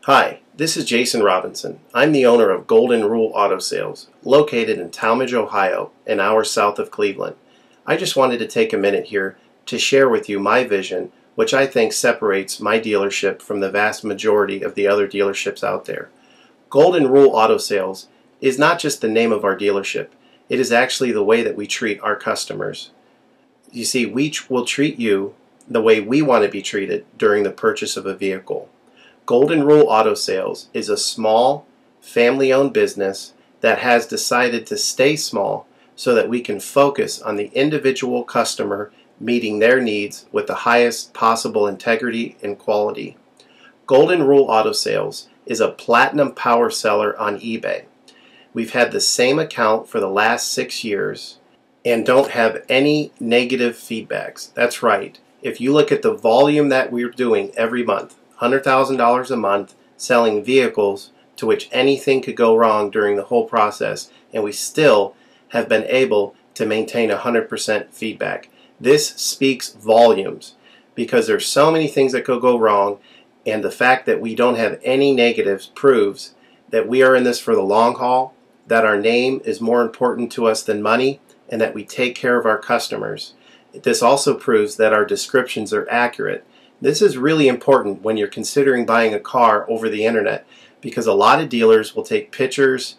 Hi, this is Jason Robinson. I'm the owner of Golden Rule Auto Sales, located in Tallmadge, Ohio, an hour south of Cleveland. I just wanted to take a minute here to share with you my vision, which I think separates my dealership from the vast majority of the other dealerships out there. Golden Rule Auto Sales is not just the name of our dealership, it is actually the way that we treat our customers. You see, we will treat you the way we want to be treated during the purchase of a vehicle. Golden Rule Auto Sales is a small, family-owned business that has decided to stay small so that we can focus on the individual customer meeting their needs with the highest possible integrity and quality. Golden Rule Auto Sales is a platinum power seller on eBay. We've had the same account for the last 6 years and don't have any negative feedbacks. That's right. If you look at the volume that we're doing every month, $100,000 a month selling vehicles to which anything could go wrong during the whole process, and we still have been able to maintain 100% feedback. This speaks volumes because there's so many things that could go wrong, and the fact that we don't have any negatives proves that we are in this for the long haul, that our name is more important to us than money, and that we take care of our customers. This also proves that our descriptions are accurate. This is really important when you're considering buying a car over the internet, because a lot of dealers will take pictures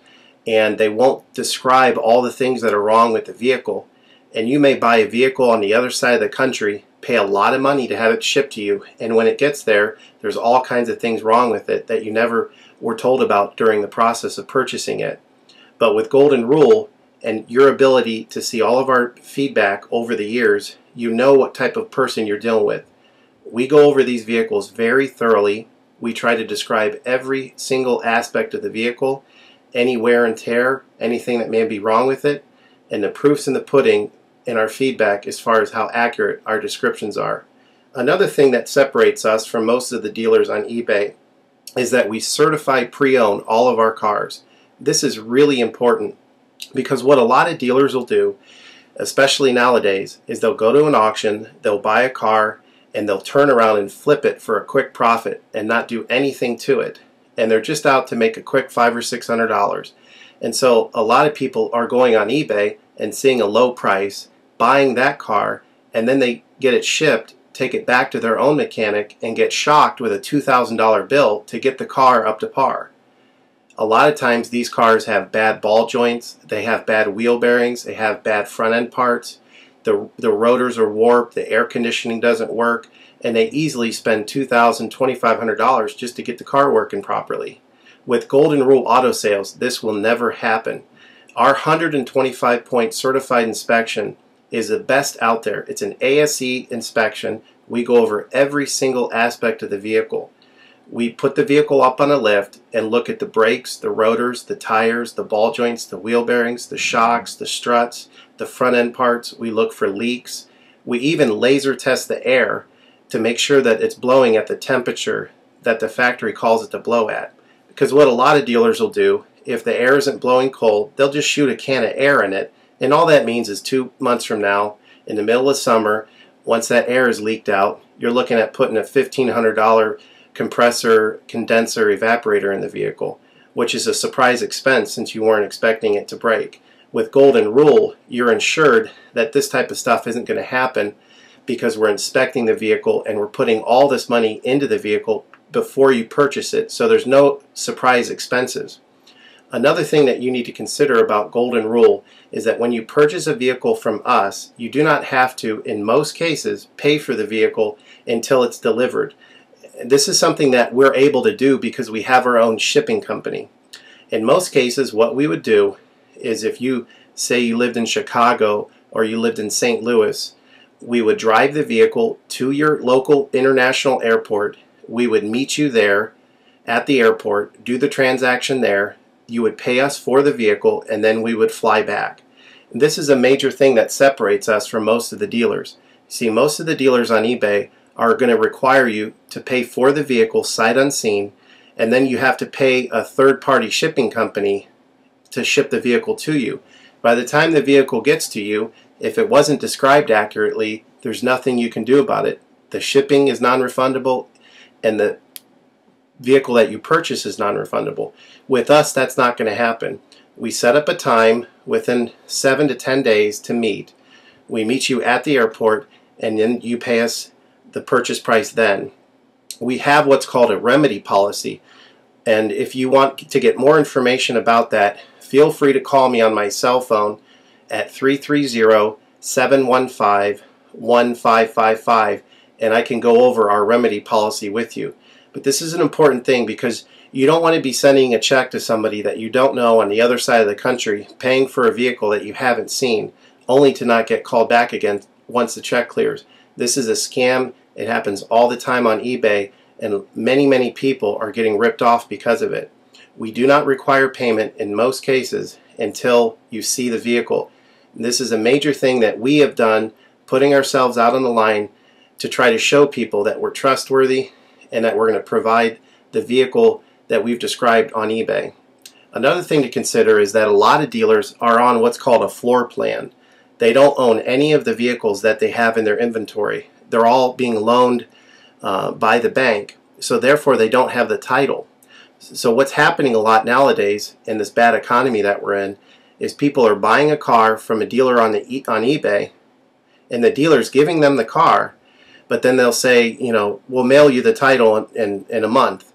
and they won't describe all the things that are wrong with the vehicle, and you may buy a vehicle on the other side of the country, pay a lot of money to have it shipped to you, and when it gets there, there's all kinds of things wrong with it that you never were told about during the process of purchasing it. But with Golden Rule and your ability to see all of our feedback over the years, you know what type of person you're dealing with. We go over these vehicles very thoroughly. We try to describe every single aspect of the vehicle, any wear and tear, anything that may be wrong with it, and the proof's in the pudding in our feedback as far as how accurate our descriptions are. Another thing that separates us from most of the dealers on eBay is that we certify pre-owned all of our cars. This is really important because what a lot of dealers will do, especially nowadays, is they'll go to an auction, they'll buy a car, and they'll turn around and flip it for a quick profit and not do anything to it. And they're just out to make a quick $500 or $600. And so a lot of people are going on eBay and seeing a low price, buying that car, and then they get it shipped, take it back to their own mechanic, and get shocked with a $2,000 bill to get the car up to par. A lot of times these cars have bad ball joints, they have bad wheel bearings, they have bad front end parts. The rotors are warped, the air conditioning doesn't work, and they easily spend $2,000, $2,500 just to get the car working properly. With Golden Rule Auto Sales, this will never happen. Our 125-point certified inspection is the best out there. It's an ASE inspection. We go over every single aspect of the vehicle. We put the vehicle up on a lift and look at the brakes, the rotors, the tires, the ball joints, the wheel bearings, the shocks, the struts, the front end parts. We look for leaks. We even laser test the air to make sure that it's blowing at the temperature that the factory calls it to blow at. Because what a lot of dealers will do, if the air isn't blowing cold, they'll just shoot a can of air in it, and all that means is 2 months from now, in the middle of summer, once that air is leaked out, you're looking at putting a $1,500 compressor, condenser, evaporator in the vehicle, which is a surprise expense since you weren't expecting it to break. With Golden Rule, you're ensured that this type of stuff isn't going to happen because we're inspecting the vehicle and we're putting all this money into the vehicle before you purchase it, so there's no surprise expenses. Another thing that you need to consider about Golden Rule is that when you purchase a vehicle from us, you do not have to, in most cases, pay for the vehicle until it's delivered. This is something that we're able to do because we have our own shipping company. In most cases, what we would do is, if you say you lived in Chicago or you lived in St. Louis, we would drive the vehicle to your local international airport. We would meet you there at the airport, do the transaction there. You would pay us for the vehicle, and then we would fly back. And this is a major thing that separates us from most of the dealers. See, most of the dealers on eBay are going to require you to pay for the vehicle sight unseen, and then you have to pay a third-party shipping company to ship the vehicle to you. By the time the vehicle gets to you, if it wasn't described accurately, there's nothing you can do about it. The shipping is non-refundable, and vehicle that you purchase is non-refundable. With us, that's not going to happen. We set up a time within 7 to 10 days to meet. We meet you at the airport, and then you pay us the purchase price then. We have what's called a remedy policy, and if you want to get more information about that, feel free to call me on my cell phone at 330-715-1555, and I can go over our remedy policy with you. But this is an important thing because you don't want to be sending a check to somebody that you don't know on the other side of the country, paying for a vehicle that you haven't seen, only to not get called back again once the check clears. This is a scam. It happens all the time on eBay, and many people are getting ripped off because of it. We do not require payment in most cases until you see the vehicle. This is a major thing that we have done, putting ourselves out on the line to try to show people that we're trustworthy and that we're going to provide the vehicle that we've described on eBay. Another thing to consider is that a lot of dealers are on what's called a floor plan. They don't own any of the vehicles that they have in their inventory. They're all being loaned by the bank, so therefore they don't have the title. So what's happening a lot nowadays in this bad economy that we're in is people are buying a car from a dealer on eBay, and the dealer's giving them the car, but then they'll say, you know, we'll mail you the title in a month,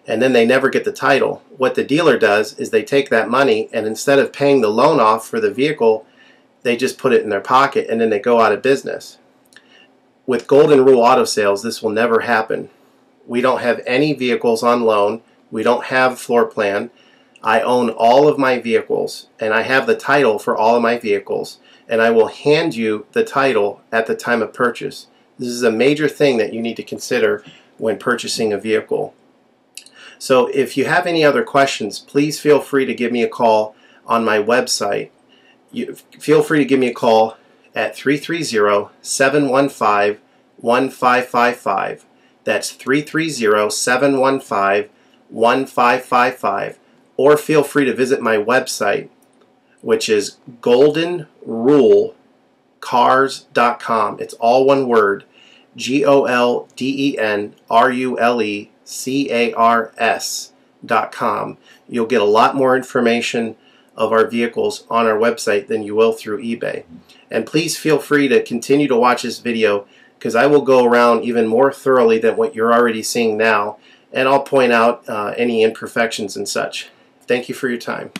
and then they never get the title. What the dealer does is they take that money, and instead of paying the loan off for the vehicle, they just put it in their pocket, and then they go out of business. With Golden Rule Auto Sales, this will never happen. We don't have any vehicles on loan. We don't have floor plan. I own all of my vehicles, and I have the title for all of my vehicles, and I will hand you the title at the time of purchase. This is a major thing that you need to consider when purchasing a vehicle. So if you have any other questions, please feel free to give me a call on my website. Feel free to give me a call at 330-715-1555. That's 330-715-1555. Or feel free to visit my website, which is goldenrulecars.com. It's all one word, goldenrulecars.com. You'll get a lot more information of our vehicles on our website than you will through eBay. And please feel free to continue to watch this video, because I will go around even more thoroughly than what you're already seeing now, and I'll point out any imperfections and such. Thank you for your time.